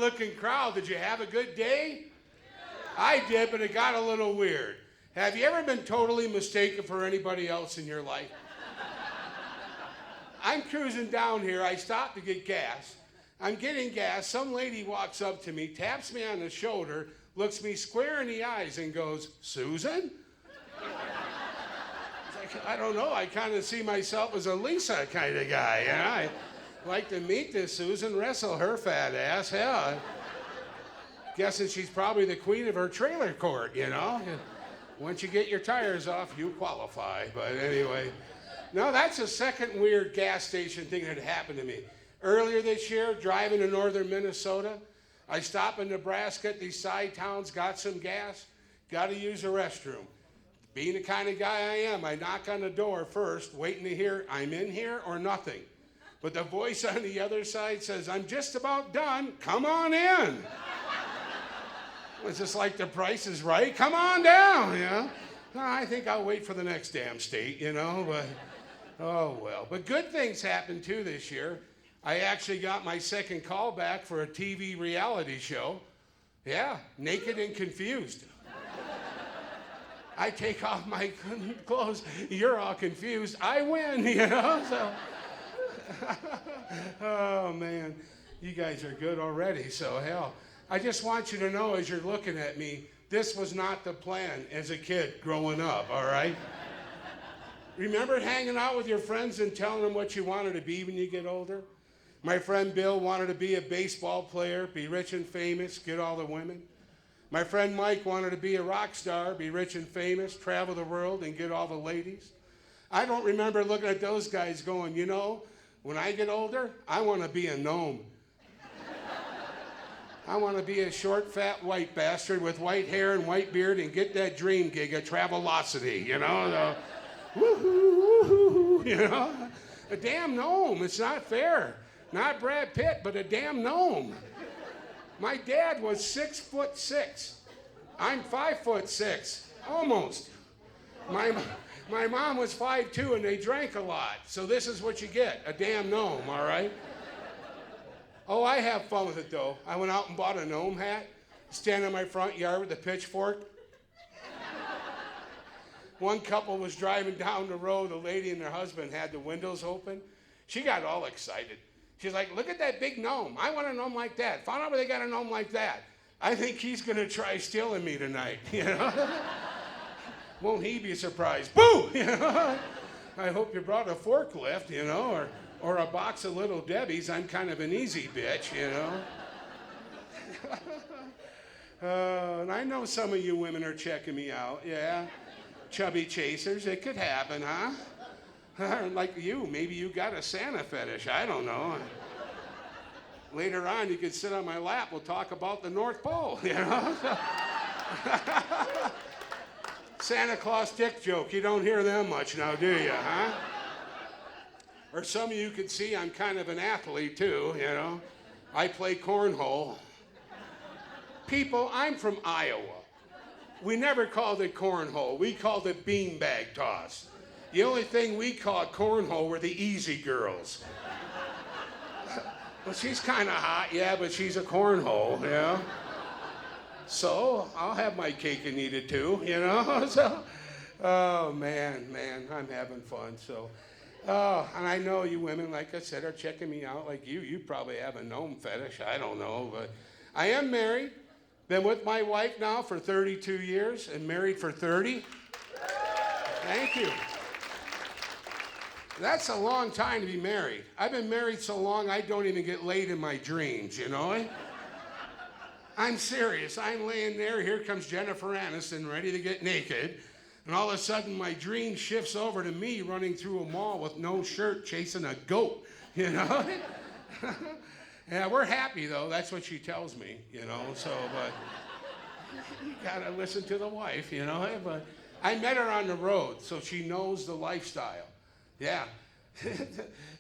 odd-looking crowd. Did you have a good day? I did, but it got a little weird. Have you ever been totally mistaken for anybody else in your life? I'm cruising down here. I stopped to get gas. I'm getting gas. Some lady walks up to me, taps me on the shoulder, looks me square in the eyes and goes, "Susan?" I don't know. I kind of see myself as a Lisa kind of guy. You know? I'd like to meet this Susan, wrestle her fat ass. Hell, guessing she's probably the queen of her trailer court, you know? Once you get your tires off, you qualify. But anyway, no, that's the second weird gas station thing that happened to me. Earlier this year, driving to northern Minnesota, I stopped in Nebraska at these side towns, got some gas, got to use the restroom. Being the kind of guy I am, I knock on the door first, waiting to hear, "I'm in here," or nothing. But the voice on the other side says, "I'm just about done. Come on in." It's just like The Price is Right. Come on down, you know. No, I think I'll wait for the next damn state, you know. But, oh, well. But good things happened, too, this year. I actually got my second call back for a TV reality show. Yeah, Naked and Confused. I take off my clothes, you're all confused, I win, you know, so. Oh, man, you guys are good already, so hell. I just want you to know as you're looking at me, this was not the plan as a kid growing up, all right? Remember hanging out with your friends and telling them what you wanted to be when you get older? My friend Bill wanted to be a baseball player, be rich and famous, get all the women. My friend Mike wanted to be a rock star, be rich and famous, travel the world, and get all the ladies. I don't remember looking at those guys going, you know, when I get older, I want to be a gnome. I want to be a short, fat, white bastard with white hair and white beard and get that dream gig at Travelocity, you know? Woohoo, woohoo, you know? A damn gnome, it's not fair. Not Brad Pitt, but a damn gnome. My dad was 6'6". I'm 5'6", almost. My mom was 5'2", and they drank a lot. So this is what you get, a damn gnome, all right? Oh, I have fun with it, though. I went out and bought a gnome hat, stand in my front yard with a pitchfork. One couple was driving down the road. The lady and her husband had the windows open. She got all excited. She's like, "Look at that big gnome. I want a gnome like that. Found out where they got a gnome like that. I think he's going to try stealing me tonight." You know? Won't he be surprised? Boo! You know? I hope you brought a forklift, you know, or a box of Little Debbie's. I'm kind of an easy bitch, you know. And I know some of you women are checking me out, yeah. Chubby chasers, it could happen, huh? Like you, maybe you got a Santa fetish, I don't know. Later on, you could sit on my lap, we'll talk about the North Pole, you know? Santa Claus dick joke, you don't hear them much now, do you, huh? Or some of you could see I'm kind of an athlete too, you know? I play cornhole. People, I'm from Iowa. We never called it cornhole, we called it beanbag toss. The only thing we called cornhole were the easy girls. Well, she's kind of hot, yeah, but she's a cornhole, you know? So, I'll have my cake and eat it too, you know? So, oh, man, I'm having fun, so. Oh, and I know you women, like I said, are checking me out like you. You probably have a gnome fetish, I don't know, but I am married. Been with my wife now for 32 years and married for 30. Thank you. That's a long time to be married. I've been married so long I don't even get laid in my dreams, you know? I'm serious. I'm laying there. Here comes Jennifer Aniston ready to get naked. And all of a sudden my dream shifts over to me running through a mall with no shirt chasing a goat, you know? Yeah, we're happy though. That's what she tells me, you know? So, but you gotta listen to the wife, you know? But I met her on the road, so she knows the lifestyle. Yeah.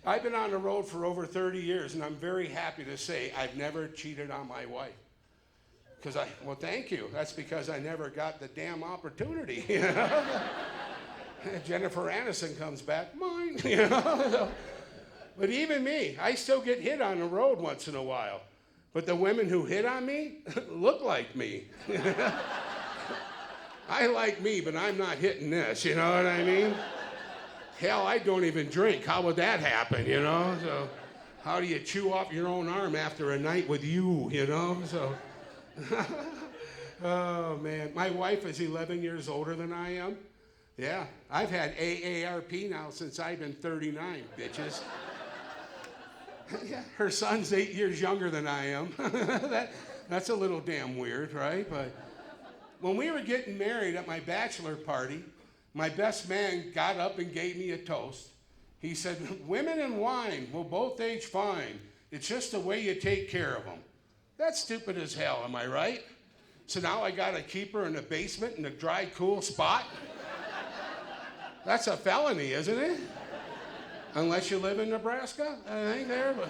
I've been on the road for over 30 years, and I'm very happy to say I've never cheated on my wife. Well, thank you. That's because I never got the damn opportunity, you know? Jennifer Aniston comes back, mine, you know? But even me, I still get hit on the road once in a while. But the women who hit on me look like me. I like me, but I'm not hitting this, you know what I mean? Hell, I don't even drink. How would that happen, you know? So how do you chew off your own arm after a night with you know? So, oh man, my wife is 11 years older than I am. Yeah, I've had AARP now since I've been 39, bitches. Yeah, her son's 8 years younger than I am. That's a little damn weird, right? But when we were getting married at my bachelor party, my best man got up and gave me a toast. He said, women and wine will both age fine. It's just the way you take care of them. That's stupid as hell, am I right? So now I got to keep her in the basement in a dry, cool spot? That's a felony, isn't it? Unless you live in Nebraska, I think there, but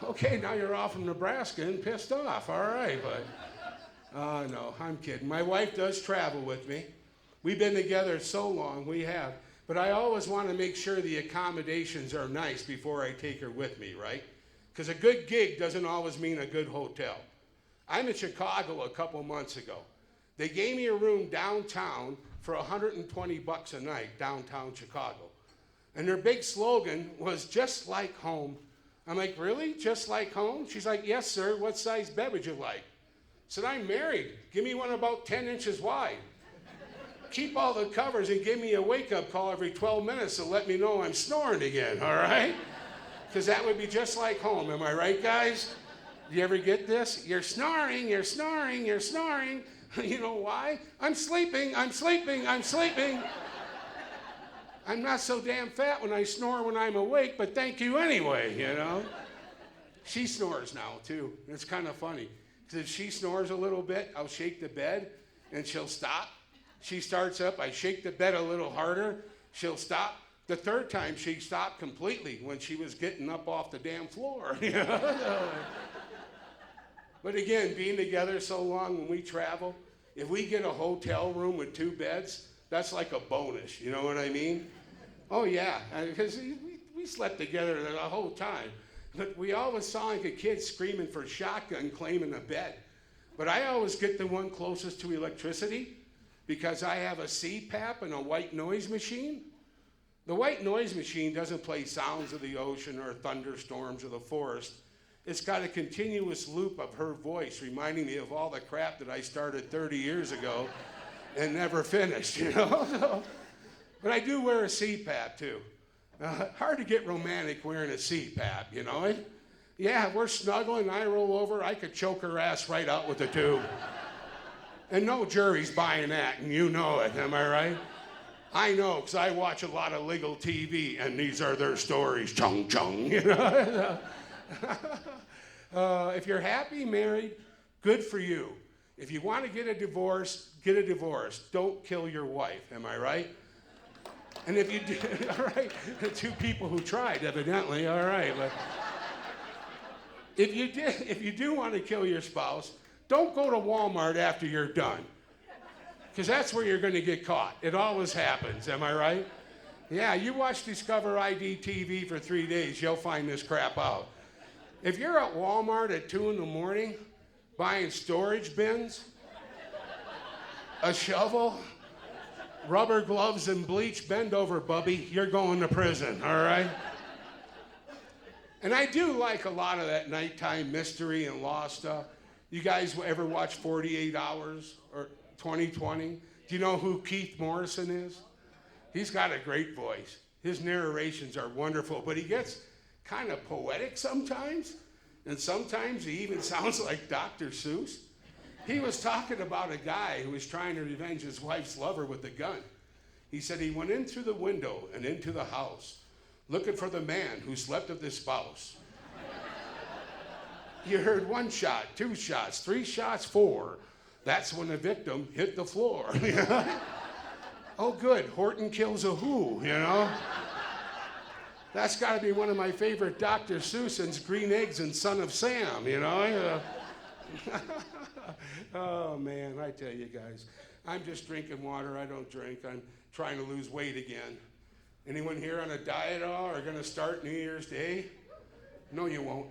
okay, now you're off from Nebraska and pissed off, all right, but no, I'm kidding. My wife does travel with me. We've been together so long, we have, but I always want to make sure the accommodations are nice before I take her with me, right? Because a good gig doesn't always mean a good hotel. I'm in Chicago a couple months ago. They gave me a room downtown for $120 a night, downtown Chicago. And their big slogan was, just like home. I'm like, really? Just like home? She's like, yes, sir. What size bed would you like? I said, I'm married. Give me one about 10 inches wide. Keep all the covers and give me a wake-up call every 12 minutes to let me know I'm snoring again, all right? Because that would be just like home. Am I right, guys? You ever get this? You're snoring, you're snoring, you're snoring. You know why? I'm sleeping, I'm sleeping, I'm sleeping. I'm not so damn fat when I snore when I'm awake, but thank you anyway, you know? She snores now, too. It's kind of funny. Because if she snores a little bit, I'll shake the bed, and she'll stop. She starts up, I shake the bed a little harder, she'll stop. The third time, she stopped completely when she was getting up off the damn floor, you know? But again, being together so long when we travel, if we get a hotel room with 2 beds, that's like a bonus, you know what I mean? Oh yeah, because we slept together the whole time. But we always sound like a kid screaming for shotgun claiming a bed. But I always get the one closest to electricity because I have a CPAP and a white noise machine. The white noise machine doesn't play sounds of the ocean or thunderstorms or the forest. It's got a continuous loop of her voice reminding me of all the crap that I started 30 years ago and never finished, you know? But I do wear a CPAP, too. Hard to get romantic wearing a CPAP, you know? Yeah, we're snuggling, I roll over, I could choke her ass right out with the tube. And no jury's buying that, and you know it, am I right? I know, because I watch a lot of legal TV, and these are their stories, chung chung, you know? If you're happy married, good for you. If you want to get a divorce, get a divorce. Don't kill your wife, am I right? And if you do, all right, the 2 people who tried, evidently, all right. But if you do want to kill your spouse, don't go to Walmart after you're done. Because that's where you're going to get caught. It always happens, am I right? Yeah, you watch Discover ID TV for 3 days, you'll find this crap out. If you're at Walmart at 2 in the morning buying storage bins, a shovel, rubber gloves and bleach, bend over, Bubby, you're going to prison, all right? And I do like a lot of that nighttime mystery and law stuff. You guys ever watch 48 Hours or 2020? Do you know who Keith Morrison is? He's got a great voice. His narrations are wonderful, but he gets kind of poetic sometimes, and sometimes he even sounds like Dr. Seuss. He was talking about a guy who was trying to revenge his wife's lover with a gun. He said he went in through the window and into the house, looking for the man who slept with his spouse. You heard 1 shot, 2 shots, 3 shots, 4. That's when the victim hit the floor. Oh, good, Horton kills a who, you know? That's got to be one of my favorite Dr. Seuss's, Green Eggs and Son of Sam, you know? Oh, man, I tell you guys, I'm just drinking water. I don't drink. I'm trying to lose weight again. Anyone here on a diet at all or going to start New Year's Day? No, you won't.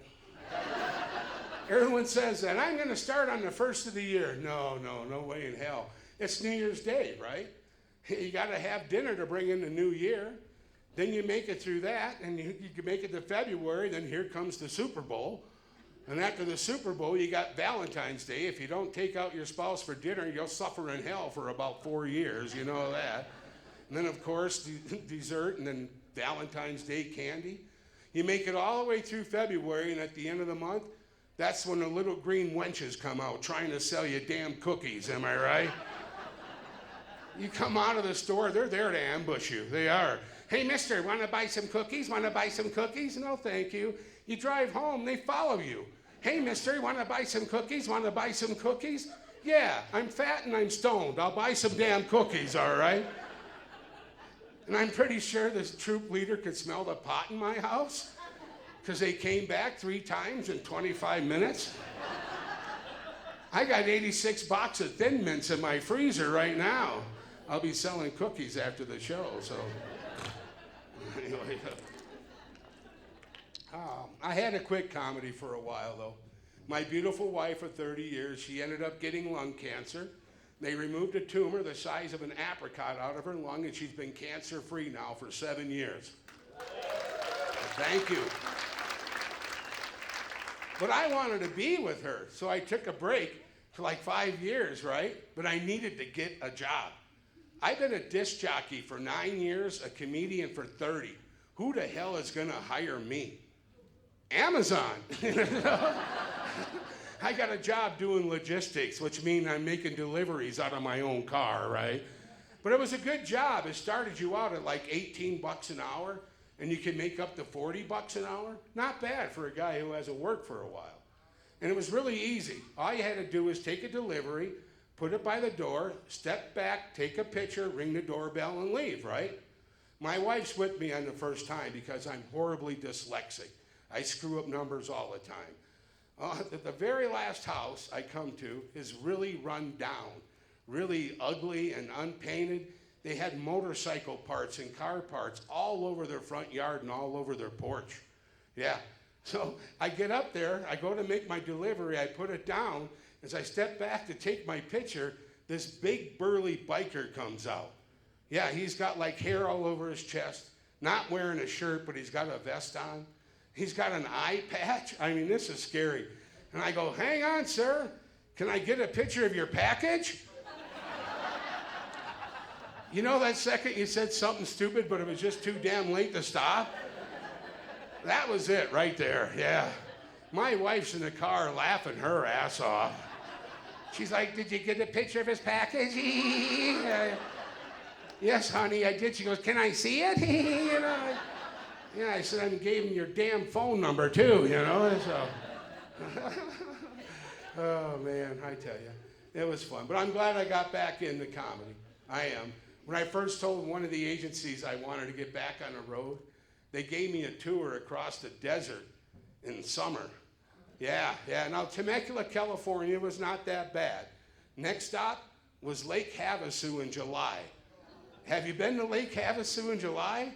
Everyone says that. I'm going to start on the first of the year. No way in hell. It's New Year's Day, right? You got to have dinner to bring in the new year. Then you make it through that, and you can make it to February, then here comes the Super Bowl. And after the Super Bowl, you got Valentine's Day. If you don't take out your spouse for dinner, you'll suffer in hell for about 4 years, you know that. And then, of course, dessert, and then Valentine's Day candy. You make it all the way through February, and at the end of the month, that's when the little green wenches come out trying to sell you damn cookies, am I right? You come out of the store, they're there to ambush you. They are. Hey, mister, want to buy some cookies? Want to buy some cookies? No, thank you. You drive home, they follow you. Hey, mister, want to buy some cookies? Want to buy some cookies? Yeah, I'm fat and I'm stoned. I'll buy some damn cookies, all right? And I'm pretty sure this troop leader could smell the pot in my house because they came back 3 times in 25 minutes. I got 86 boxes of Thin Mints in my freezer right now. I'll be selling cookies after the show, so. Anyway, I had to quit comedy for a while, though. My beautiful wife of 30 years, she ended up getting lung cancer. They removed a tumor the size of an apricot out of her lung, and she's been cancer-free now for 7 years. Thank you. But I wanted to be with her, so I took a break for like 5 years, right? But I needed to get a job. I've been a disc jockey for 9 years, a comedian for 30. Who the hell is gonna hire me? Amazon. I got a job doing logistics, which means I'm making deliveries out of my own car, right? But it was a good job. It started you out at like 18 bucks an hour, and you can make up to 40 bucks an hour. Not bad for a guy who hasn't worked for a while. And it was really easy. All you had to do was take a delivery, put it by the door, step back, take a picture, ring the doorbell, and leave, right? My wife's with me on the first time because I'm horribly dyslexic. I screw up numbers all the time. The very last house I come to is really run down, really ugly and unpainted. They had motorcycle parts and car parts all over their front yard and all over their porch. Yeah. So I get up there, I go to make my delivery, I put it down. As I step back to take my picture, this big burly biker comes out. Yeah, he's got like hair all over his chest, not wearing a shirt, but he's got a vest on. He's got an eye patch. I mean, this is scary. And I go, hang on, sir. Can I get a picture of your package? You know that second you said something stupid, but it was just too damn late to stop? That was it right there, yeah. My wife's in the car laughing her ass off. She's like, did you get a picture of his package? Yes, honey, I did. She goes, can I see it? You know? Yeah, I said, I gave him your damn phone number too, you know? So. Oh, man, I tell you, it was fun. But I'm glad I got back into comedy. I am. When I first told one of the agencies I wanted to get back on the road, they gave me a tour across the desert in summer. Yeah. Now, Temecula, California was not that bad. Next stop was Lake Havasu in July. Have you been to Lake Havasu in July?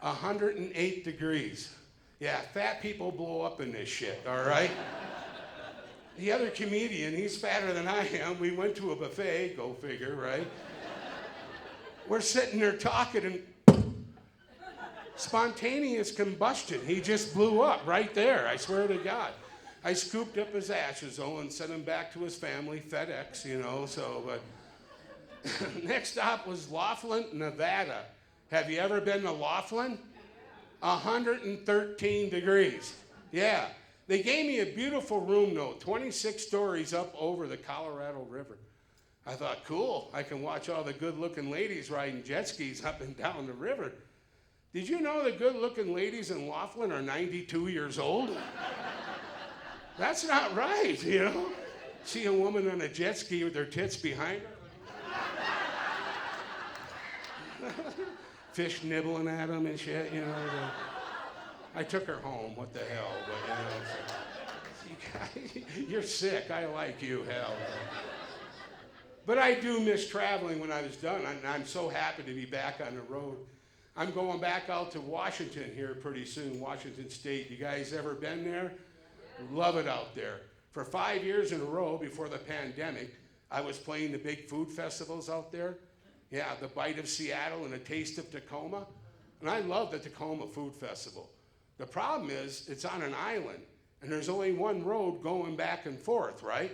108 degrees. Yeah, fat people blow up in this shit, all right? The other comedian, he's fatter than I am. We went to a buffet, go figure, right? We're sitting there talking and spontaneous combustion. He just blew up right there, I swear to God. I scooped up his ashes, though, and sent him back to his family, FedEx, you know, so, but. Next stop was Laughlin, Nevada. Have you ever been to Laughlin? 113 degrees. Yeah. They gave me a beautiful room, though, 26 stories up over the Colorado River. I thought, cool, I can watch all the good-looking ladies riding jet skis up and down the river. Did you know the good-looking ladies in Laughlin are 92 years old? That's not right, you know? See a woman on a jet ski with her tits behind her? Fish nibbling at them and shit, you know. I took her home, what the hell, but you know, you're sick, I like you, hell. But I do miss traveling when I was done. I'm so happy to be back on the road. I'm going back out to Washington here pretty soon, Washington State. You guys ever been there? Love it out there. For 5 years in a row before the pandemic, I was playing the big food festivals out there. Yeah, the Bite of Seattle and a Taste of Tacoma. And I love the Tacoma Food Festival. The problem is it's on an island and there's only one road going back and forth, right?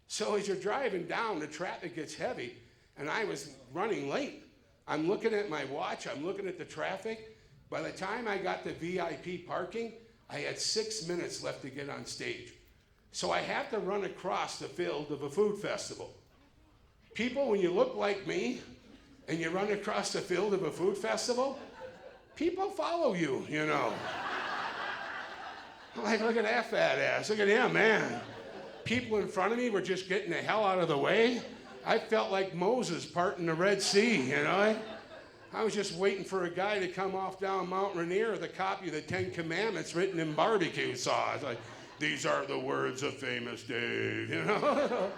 So as you're driving down, the traffic gets heavy and I was running late. I'm looking at my watch, I'm looking at the traffic. By the time I got to VIP parking, I had 6 minutes left to get on stage. So I have to run across the field of a food festival. People, when you look like me and you run across the field of a food festival, people follow you, you know. Like, look at that fat ass, look at him, man. People in front of me were just getting the hell out of the way. I felt like Moses parting the Red Sea, you know. I was just waiting for a guy to come off down Mount Rainier with a copy of the 10 Commandments written in barbecue sauce. Like, these are the words of famous Dave, you know.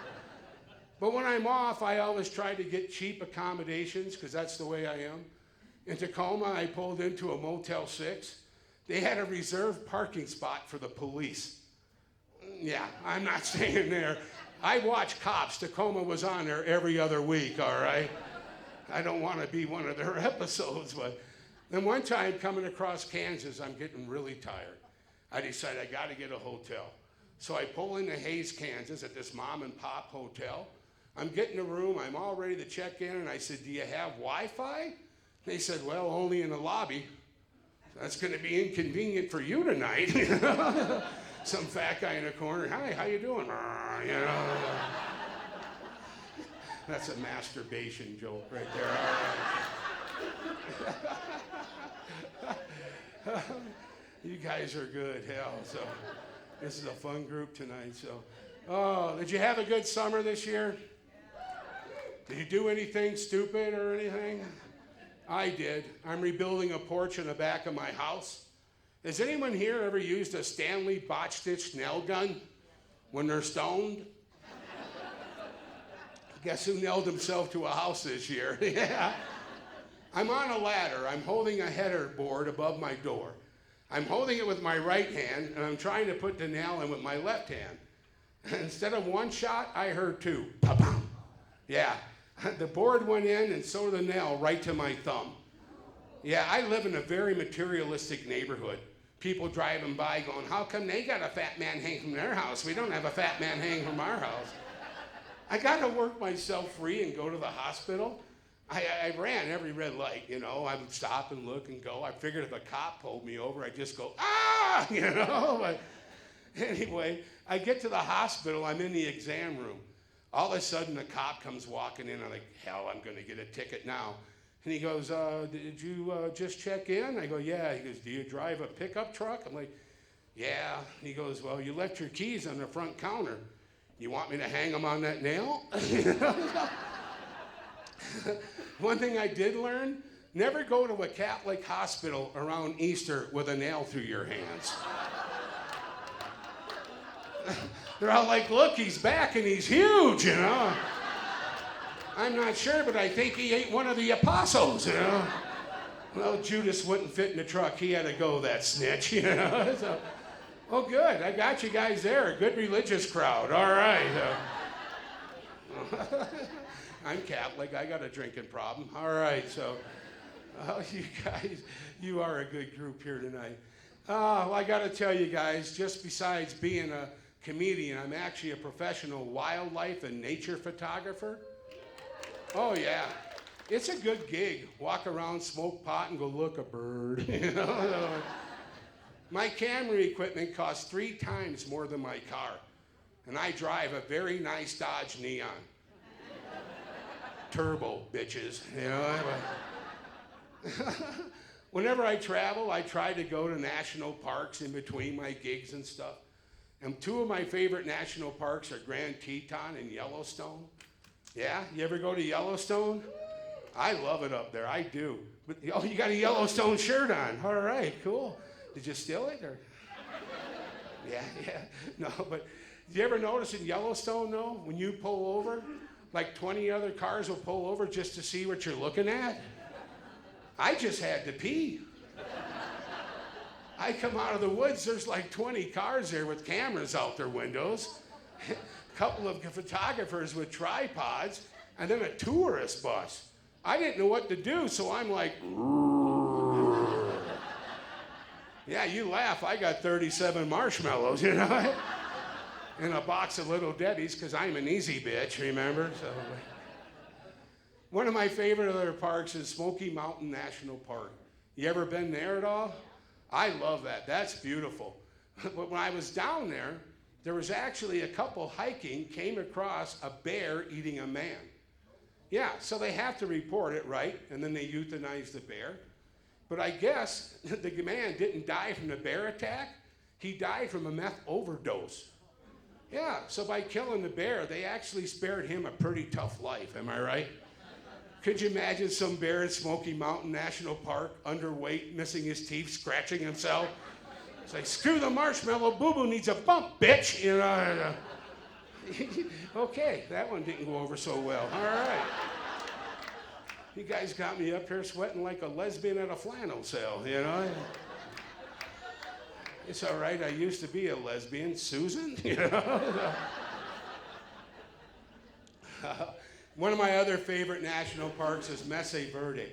But when I'm off, I always try to get cheap accommodations because that's the way I am. In Tacoma, I pulled into a Motel 6. They had a reserved parking spot for the police. Yeah, I'm not staying there. I watch Cops. Tacoma was on there every other week, all right? I don't want to be one of their episodes, but then one time coming across Kansas, I'm getting really tired. I decided I got to get a hotel. So I pull into Hays, Kansas at this mom and pop hotel. I'm getting a room, I'm all ready to check in, and I said, do you have Wi-Fi? They said, well, only in the lobby. That's going to be inconvenient for you tonight. Some fat guy in the corner, hi, how you doing? You know. That's a masturbation joke right there. You guys are good, hell. So this is a fun group tonight. So, oh, did you have a good summer this year? Did you do anything stupid or anything? I did. I'm rebuilding a porch in the back of my house. Has anyone here ever used a Stanley botch-stitch nail gun when they're stoned? Guess who nailed himself to a house this year? Yeah. I'm on a ladder. I'm holding a header board above my door. I'm holding it with my right hand, and I'm trying to put the nail in with my left hand. And instead of one shot, I heard two. Pa-pam. Yeah. The board went in, and so did the nail right to my thumb. Yeah, I live in a very materialistic neighborhood. People driving by going, how come they got a fat man hanging from their house? We don't have a fat man hanging from our house. I got to work myself free and go to the hospital. I ran every red light, you know. I would stop and look and go. I figured if a cop pulled me over, I'd just go, ah, you know. But anyway, I get to the hospital. I'm in the exam room. All of a sudden, a cop comes walking in. I'm like, hell, I'm going to get a ticket now. And he goes, did you just check in? I go, yeah. He goes, do you drive a pickup truck? I'm like, yeah. He goes, well, you left your keys on the front counter. You want me to hang them on that nail? One thing I did learn, never go to a Catholic hospital around Easter with a nail through your hands. They're all like, look, he's back and he's huge, you know. I'm not sure, but I think he ate one of the apostles, you know. Well, Judas wouldn't fit in the truck. He had to go, that snitch, you know. So, oh, good. I got you guys there. Good religious crowd. All right. I'm Catholic. I got a drinking problem. All right. So, you guys, you are a good group here tonight. Well, I got to tell you guys, just besides being a comedian, I'm actually a professional wildlife and nature photographer. Oh, yeah. It's a good gig. Walk around, smoke pot, and go look a bird. You know? My camera equipment costs 3 times more than my car. And I drive a very nice Dodge Neon. Turbo, bitches. You know? Whenever I travel, I try to go to national parks in between my gigs and stuff. And 2 of my favorite national parks are Grand Teton and Yellowstone. Yeah, you ever go to Yellowstone? I love it up there, I do. But, oh, you got a Yellowstone shirt on. All right, cool. Did you steal it? Or? Yeah. No, but did you ever notice in Yellowstone, though, when you pull over, like 20 other cars will pull over just to see what you're looking at? I just had to pee. I come out of the woods, there's like 20 cars there with cameras out their windows. A couple of photographers with tripods, and then a tourist bus. I didn't know what to do, so I'm like, yeah, you laugh. I got 37 marshmallows, you know, and a box of Little Debbie's because I'm an easy bitch, remember? So, one of my favorite other parks is Smoky Mountain National Park. You ever been there at all? I love that. That's beautiful. But when I was down there was actually a couple hiking, came across a bear eating a man. Yeah, so they have to report it, right? And then they euthanize the bear. But I guess the man didn't die from the bear attack. He died from a meth overdose. Yeah, so by killing the bear, they actually spared him a pretty tough life, am I right? Could you imagine some bear in Smoky Mountain National Park, underweight, missing his teeth, scratching himself? It's like, screw the marshmallow, boo-boo needs a bump, bitch, you know. Okay, that one didn't go over so well. All right. You guys got me up here sweating like a lesbian at a flannel sale, you know. It's all right, I used to be a lesbian, Susan, you know. One of my other favorite national parks is Mesa Verde.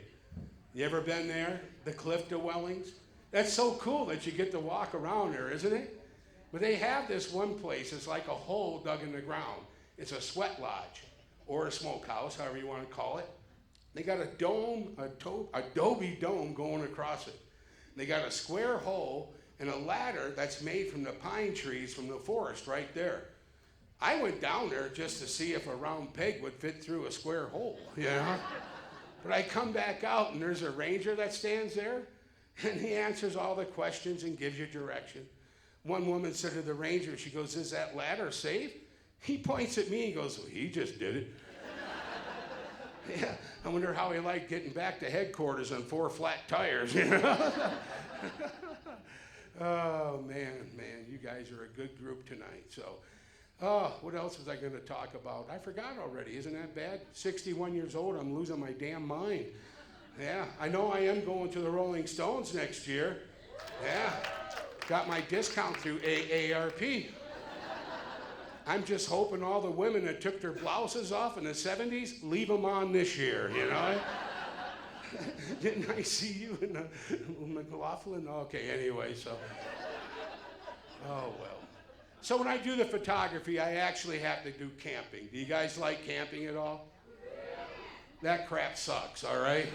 You ever been there? The cliff dwellings? That's so cool that you get to walk around there, isn't it? But they have this one place, it's like a hole dug in the ground. It's a sweat lodge, or a smokehouse, however you want to call it. They got a dome, adobe dome going across it. They got a square hole and a ladder that's made from the pine trees from the forest right there. I went down there just to see if a round peg would fit through a square hole, you know? But I come back out and there's a ranger that stands there and he answers all the questions and gives you direction. One woman said to the ranger, she goes, "Is that ladder safe?" He points at me and goes, "Well, he just did it." Yeah, I wonder how he liked getting back to headquarters on 4 flat tires, you know? Oh, man, you guys are a good group tonight. So, what else was I going to talk about? I forgot already. Isn't that bad? 61 years old, I'm losing my damn mind. Yeah, I know I am going to the Rolling Stones next year. Yeah, got my discount through AARP. I'm just hoping all the women that took their blouses off in the 70s, leave them on this year, you know? Didn't I see you in the McLaughlin? Okay, anyway, so. Oh, well. So when I do the photography, I actually have to do camping. Do you guys like camping at all? That crap sucks, all right?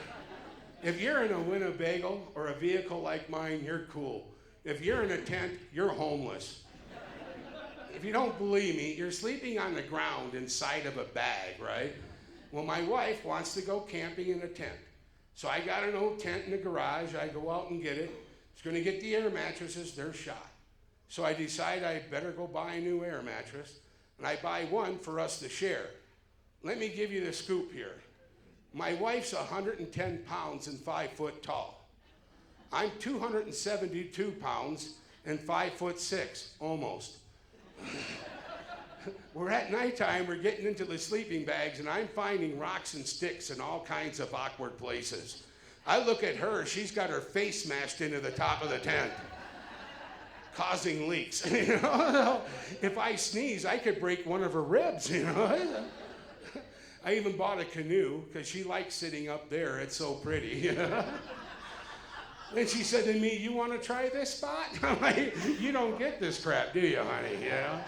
If you're in a Winnebago or a vehicle like mine, you're cool. If you're in a tent, you're homeless. If you don't believe me, you're sleeping on the ground inside of a bag, right? Well, my wife wants to go camping in a tent. So I got an old tent in the garage. I go out and get it. It's going to get the air mattresses. They're shot. So I decide I better go buy a new air mattress. And I buy one for us to share. Let me give you the scoop here. My wife's 110 pounds and 5 foot tall. I'm 272 pounds and 5'6", almost. We're at nighttime, we're getting into the sleeping bags, and I'm finding rocks and sticks in all kinds of awkward places. I look at her, she's got her face smashed into the top of the tent, causing leaks. You know? If I sneeze, I could break one of her ribs, you know? I even bought a canoe, because she likes sitting up there, it's so pretty, you know? And she said to me, "You want to try this spot?" I'm like, "You don't get this crap, do you, honey?" You know?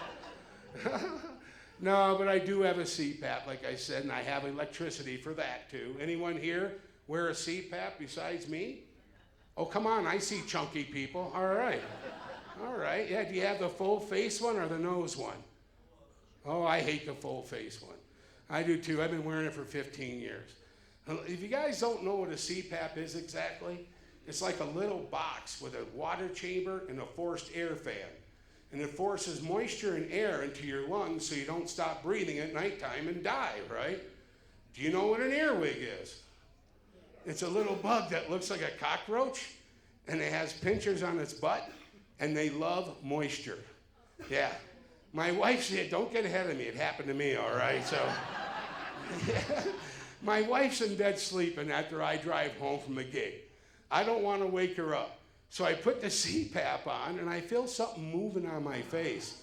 No, but I do have a CPAP, like I said, and I have electricity for that, too. Anyone here wear a CPAP besides me? Oh, come on, I see chunky people. All right. All right, yeah, do you have the full face one or the nose one? Oh, I hate the full face one. I do, too. I've been wearing it for 15 years. If you guys don't know what a CPAP is exactly, it's like a little box with a water chamber and a forced air fan. And it forces moisture and air into your lungs so you don't stop breathing at nighttime and die, right? Do you know what an earwig is? It's a little bug that looks like a cockroach, and it has pinchers on its butt, and they love moisture. Yeah. My wife said, "Don't get ahead of me. It happened to me, all right?" So my wife's in bed sleeping after I drive home from a gig. I don't want to wake her up. So I put the CPAP on, and I feel something moving on my face.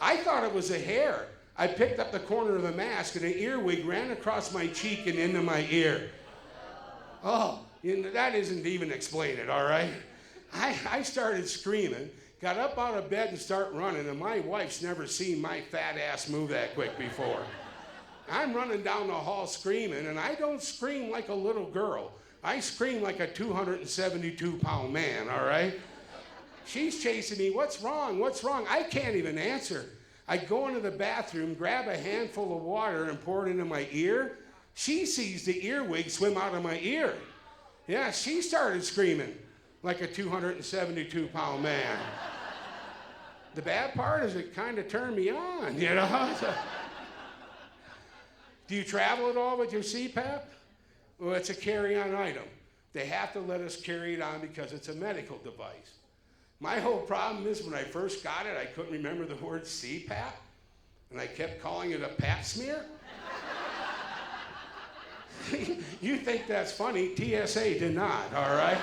I thought it was a hair. I picked up the corner of the mask and an earwig ran across my cheek and into my ear. Oh, that isn't even explaining, all right? I started screaming, got up out of bed and start running, and my wife's never seen my fat ass move that quick before. I'm running down the hall screaming, and I don't scream like a little girl. I scream like a 272-pound man, all right? She's chasing me. What's wrong? What's wrong? I can't even answer. I go into the bathroom, grab a handful of water, and pour it into my ear. She sees the earwig swim out of my ear. Yeah, she started screaming like a 272-pound man. The bad part is it kind of turned me on, you know? Do you travel at all with your CPAP? Well, it's a carry-on item. They have to let us carry it on because it's a medical device. My whole problem is when I first got it, I couldn't remember the word CPAP, and I kept calling it a pap smear. You think that's funny? TSA did not, all right?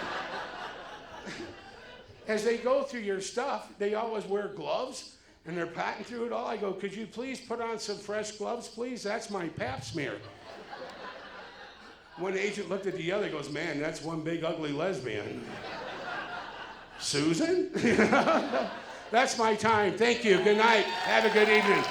As they go through your stuff, they always wear gloves, and they're patting through it all. I go, could you please put on some fresh gloves, please? That's my pap smear. One agent looked at the other, goes, man, that's one big ugly lesbian. Susan? That's my time. Thank you. Good night. Have a good evening.